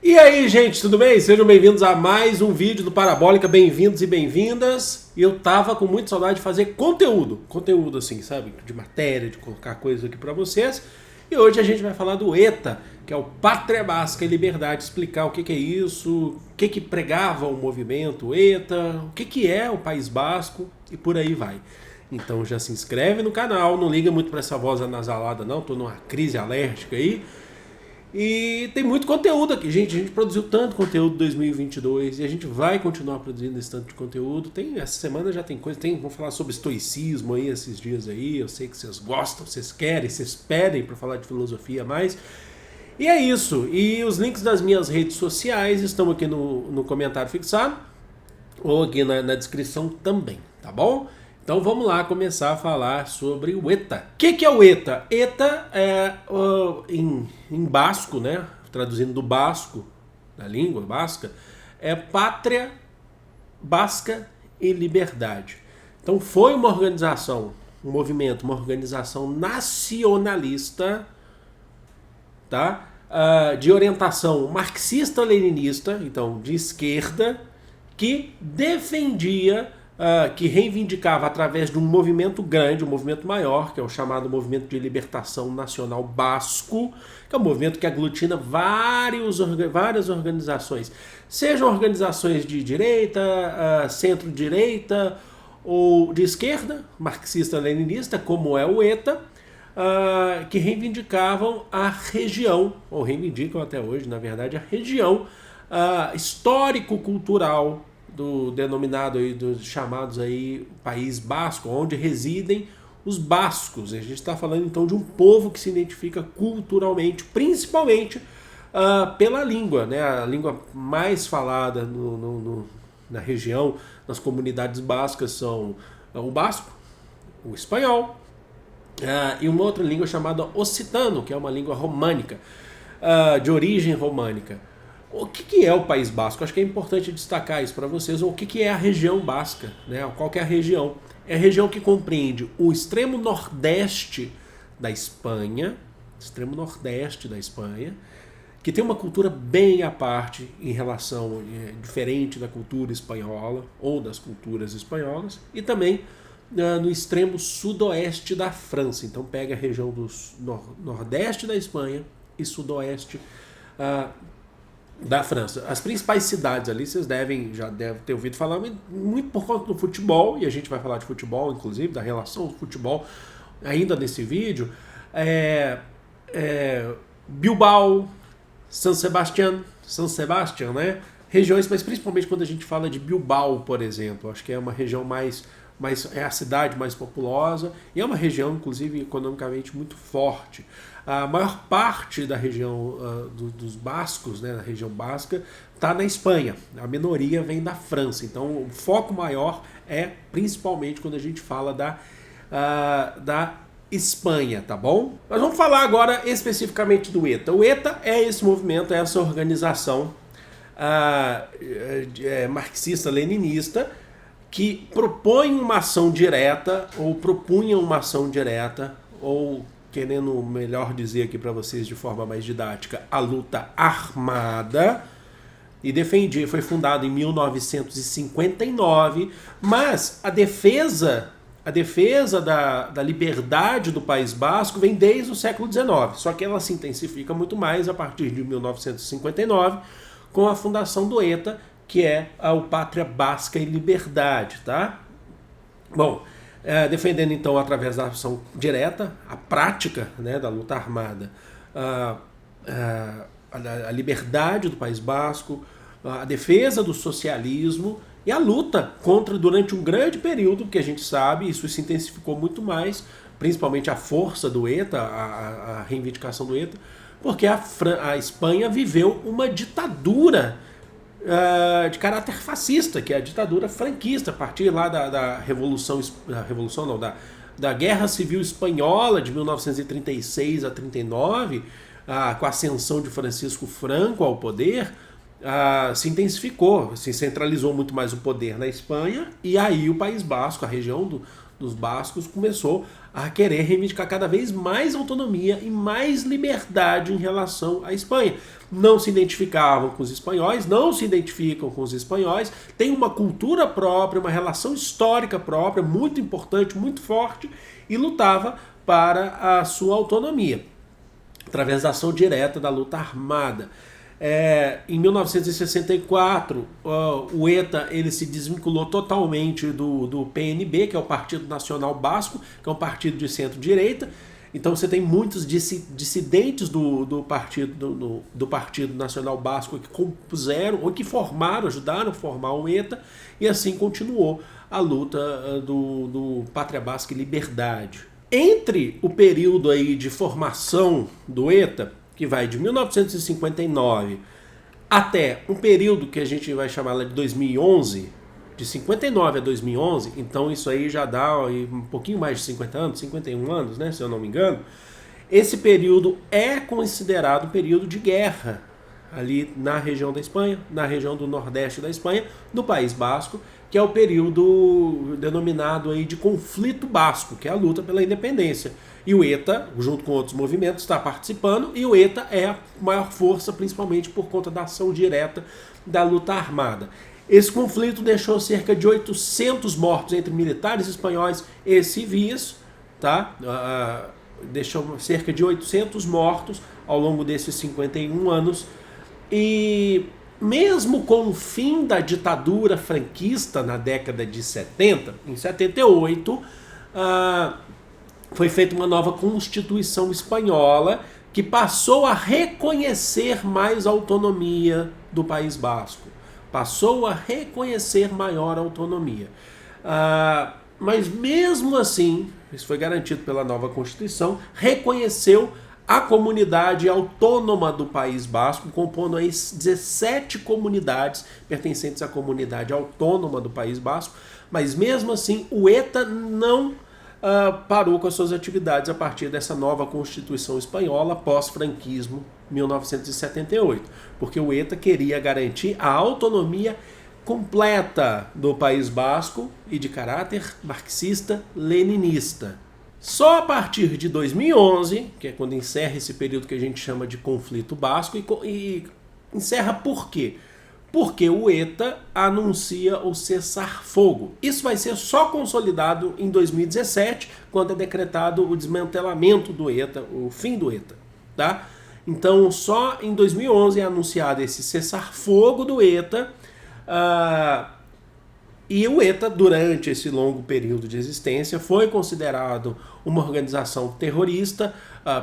E aí, gente, tudo bem? Sejam bem-vindos a mais um vídeo do Parabólica, bem-vindos e bem-vindas. E eu tava com muita saudade de fazer conteúdo assim, sabe? De matéria, de colocar coisas aqui pra vocês. E hoje a gente vai falar do ETA, que é o Pátria Basca e Liberdade, explicar o que é isso, o que pregava o movimento ETA, o que é o País Basco e por aí vai. Então já se inscreve no canal, não liga muito pra essa voz anasalada não, tô numa crise alérgica aí. E tem muito conteúdo aqui, gente. A gente produziu tanto conteúdo em 2022 e a gente vai continuar produzindo esse tanto de conteúdo. Essa semana já tem coisa, vamos falar sobre estoicismo aí esses dias aí. Eu sei que vocês gostam, vocês querem, vocês pedem para falar de filosofia mais. E é isso. E os links das minhas redes sociais estão aqui no comentário fixado ou aqui na descrição também, tá bom? Então vamos lá começar a falar sobre o ETA. O que é o ETA? ETA é, em basco, né? Traduzindo do basco, da língua basca, é Pátria Basca e Liberdade. Então foi uma organização, um movimento, uma organização nacionalista, tá? De orientação marxista-leninista, então de esquerda, que defendia... que reivindicava através de um movimento grande, um movimento maior, que é o chamado Movimento de Libertação Nacional Basco, que é um movimento que aglutina várias organizações, sejam organizações de direita, centro-direita ou de esquerda, marxista-leninista, como é o ETA, que reivindicavam a região, ou reivindicam até hoje, na verdade, a região histórico-cultural do denominado aí, dos chamados aí País Basco, onde residem os bascos. A gente está falando então de um povo que se identifica culturalmente, principalmente pela língua, né? A língua mais falada na região, nas comunidades bascas são o basco, o espanhol e uma outra língua chamada occitano, que é uma língua românica, de origem românica. O que é o País Basco? Acho que é importante destacar isso para vocês. O que é a região basca? Né? Qual que é a região? É a região que compreende o extremo nordeste da Espanha, que tem uma cultura bem à parte em relação, diferente da cultura espanhola ou das culturas espanholas, e também no extremo sudoeste da França. Então pega a região do nordeste da Espanha e sudoeste da França. As principais cidades ali, vocês já devem ter ouvido falar muito por conta do futebol, e a gente vai falar de futebol, inclusive, da relação do futebol ainda nesse vídeo. Bilbao, San Sebastián, né? Regiões, mas principalmente quando a gente fala de Bilbao, por exemplo, acho que é uma região é a cidade mais populosa e é uma região, inclusive, economicamente muito forte. A maior parte da região dos bascos, né, da região basca, está na Espanha. A minoria vem da França. Então, o foco maior é principalmente quando a gente fala da Espanha, tá bom? Nós vamos falar agora especificamente do ETA. O ETA é esse movimento, é essa organização marxista-leninista, que propõe uma ação direta, ou propunha uma ação direta, ou, querendo melhor dizer aqui para vocês de forma mais didática, a luta armada, e foi fundado em 1959, mas a defesa da liberdade do País Basco vem desde o século XIX, só que ela se intensifica muito mais a partir de 1959, com a fundação do ETA, que é o Pátria Basca e Liberdade, tá? Bom, defendendo então através da ação direta, a prática, né, da luta armada, a liberdade do País Basco, a defesa do socialismo e a luta durante um grande período, que a gente sabe, isso se intensificou muito mais, principalmente a força do ETA, a reivindicação do ETA, porque a Espanha viveu uma ditadura de caráter fascista, que é a ditadura franquista, a partir lá da da Guerra Civil Espanhola de 1936 a 39, com a ascensão de Francisco Franco ao poder, se intensificou, se centralizou muito mais o poder na Espanha, e aí o País Basco, a região dos bascos, começou a querer reivindicar cada vez mais autonomia e mais liberdade em relação à Espanha. Não se identificavam com os espanhóis, não se identificam com os espanhóis, têm uma cultura própria, uma relação histórica própria, muito importante, muito forte, e lutava para a sua autonomia, através da ação direta da luta armada. Em 1964, o ETA ele se desvinculou totalmente do PNB, que é o Partido Nacional Basco, que é um partido de centro-direita. Então você tem muitos dissidentes do Partido Nacional Basco que compuseram, ou que formaram, ajudaram a formar o ETA, e assim continuou a luta do Pátria Basca e Liberdade. Entre o período aí de formação do ETA, que vai de 1959 até um período que a gente vai chamar de 2011, de 59 a 2011, então isso aí já dá um pouquinho mais de 50 anos, 51 anos, né, se eu não me engano. Esse período é considerado um período de guerra ali na região da Espanha, na região do nordeste da Espanha, no País Basco, que é o período denominado aí de conflito basco, que é a luta pela independência. E o ETA, junto com outros movimentos, está participando, e o ETA é a maior força, principalmente por conta da ação direta da luta armada. Esse conflito deixou cerca de 800 mortos entre militares espanhóis e civis, tá? Deixou cerca de 800 mortos ao longo desses 51 anos. E mesmo com o fim da ditadura franquista na década de 70, em 78, foi feita uma nova Constituição espanhola que passou a reconhecer mais a autonomia do País Basco. Passou a reconhecer maior autonomia. Mas mesmo assim, isso foi garantido pela nova Constituição, reconheceu a comunidade autônoma do País Basco, compondo aí 17 comunidades pertencentes à comunidade autônoma do País Basco, mas mesmo assim o ETA não parou com as suas atividades a partir dessa nova Constituição espanhola pós-franquismo 1978, porque o ETA queria garantir a autonomia completa do País Basco e de caráter marxista-leninista. Só a partir de 2011, que é quando encerra esse período que a gente chama de conflito basco, e encerra por quê? Porque o ETA anuncia o cessar-fogo. Isso vai ser só consolidado em 2017, quando é decretado o desmantelamento do ETA, o fim do ETA, tá? Então, só em 2011 é anunciado esse cessar-fogo do ETA, e o ETA, durante esse longo período de existência, foi considerado uma organização terrorista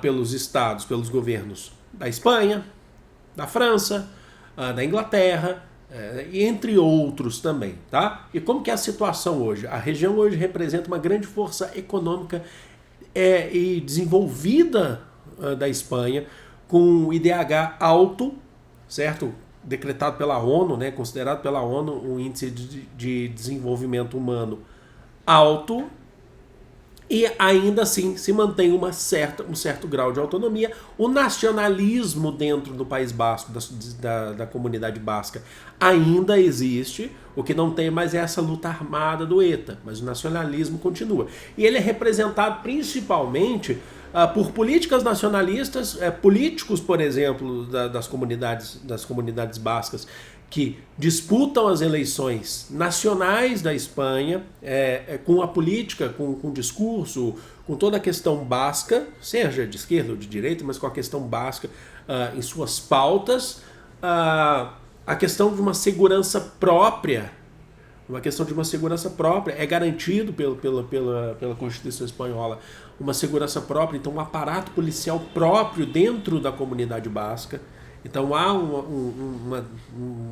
pelos estados, pelos governos da Espanha, da França, da Inglaterra, e entre outros também, tá? E como que é a situação hoje? A região hoje representa uma grande força econômica e desenvolvida da Espanha, com o IDH alto, certo? Decretado pela ONU, né? Considerado pela ONU um índice de desenvolvimento humano alto, e ainda assim se mantém um certo grau de autonomia. O nacionalismo dentro do País Basco, da comunidade basca, ainda existe. O que não tem mais é essa luta armada do ETA, mas o nacionalismo continua. E ele é representado principalmente por políticas nacionalistas, políticos, por exemplo, das comunidades bascas, que disputam as eleições nacionais da Espanha com a política, com o discurso, com toda a questão basca, seja de esquerda ou de direita, mas com a questão basca em suas pautas, a questão de uma segurança própria. É garantido pela Constituição Espanhola uma segurança própria, então um aparato policial próprio dentro da comunidade basca. Então há um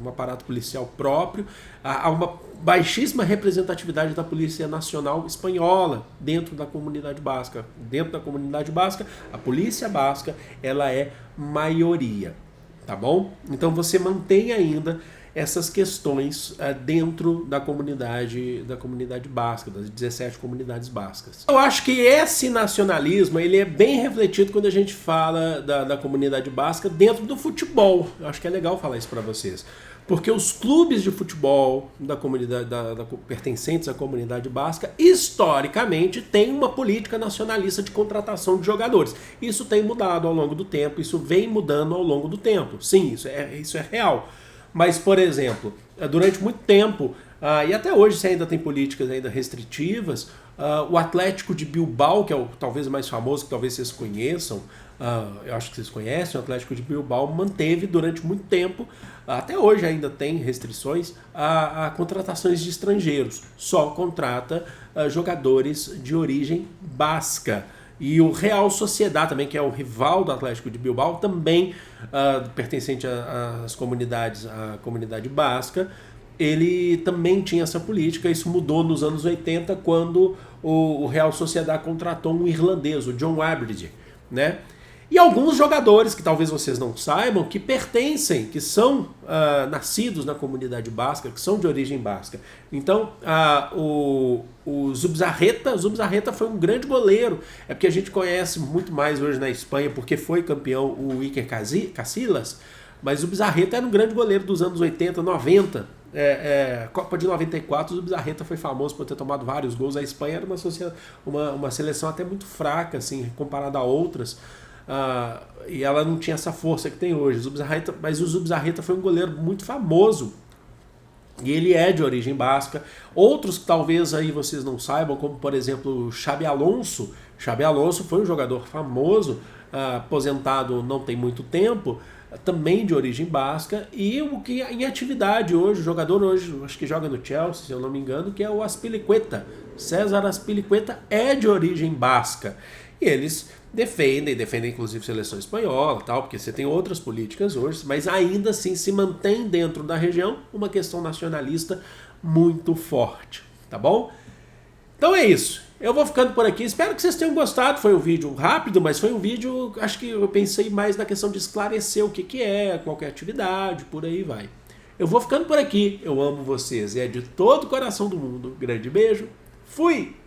aparato policial próprio, há uma baixíssima representatividade da Polícia Nacional Espanhola dentro da comunidade basca. Dentro da comunidade basca, a polícia basca ela é maioria, tá bom? Então você mantém ainda essas questões dentro da comunidade basca, das 17 comunidades bascas. Eu acho que esse nacionalismo ele é bem refletido quando a gente fala da comunidade basca dentro do futebol. Eu acho que é legal falar isso para vocês. Porque os clubes de futebol da comunidade, pertencentes à comunidade basca, historicamente, têm uma política nacionalista de contratação de jogadores. Isso tem mudado ao longo do tempo, isso vem mudando ao longo do tempo. Sim, isso é real. Mas, por exemplo, durante muito tempo, e até hoje se ainda tem políticas ainda restritivas, o Atlético de Bilbao, que é talvez o mais famoso, que talvez vocês conheçam, eu acho que vocês conhecem, o Atlético de Bilbao manteve durante muito tempo, até hoje ainda tem restrições, a contratações de estrangeiros. Só contrata jogadores de origem basca. E o Real Sociedad também, que é o rival do Atlético de Bilbao, também pertencente às comunidades, à comunidade basca, ele também tinha essa política. Isso mudou nos anos 80, quando o Real Sociedad contratou um irlandês, o John Aberdeen, né? E alguns jogadores, que talvez vocês não saibam, que pertencem, que são nascidos na comunidade basca, que são de origem basca. Então, o Zubizarreta foi um grande goleiro. É porque a gente conhece muito mais hoje na Espanha, porque foi campeão o Iker Casillas, mas o Zubizarreta era um grande goleiro dos anos 80, 90. Copa de 94, o Zubizarreta foi famoso por ter tomado vários gols. A Espanha era uma seleção até muito fraca, assim, comparada a outras. E ela não tinha essa força que tem hoje. Mas o Zubizarreta foi um goleiro muito famoso. E ele é de origem basca. Outros que talvez aí vocês não saibam, como por exemplo o Xabi Alonso. Xabi Alonso foi um jogador famoso, aposentado não tem muito tempo, também de origem basca, e o que em atividade hoje, o jogador hoje, acho que joga no Chelsea, se eu não me engano, que é o Azpilicueta. César Azpilicueta é de origem basca. E eles defendem inclusive seleção espanhola, tal, porque você tem outras políticas hoje, mas ainda assim se mantém dentro da região uma questão nacionalista muito forte, tá bom? Então é isso. Eu vou ficando por aqui. Espero que vocês tenham gostado. Foi um vídeo rápido, mas foi um vídeo, acho que eu pensei mais na questão de esclarecer o que é, qualquer atividade, por aí vai. Eu vou ficando por aqui. Eu amo vocês e é de todo o coração do mundo. Grande beijo. Fui!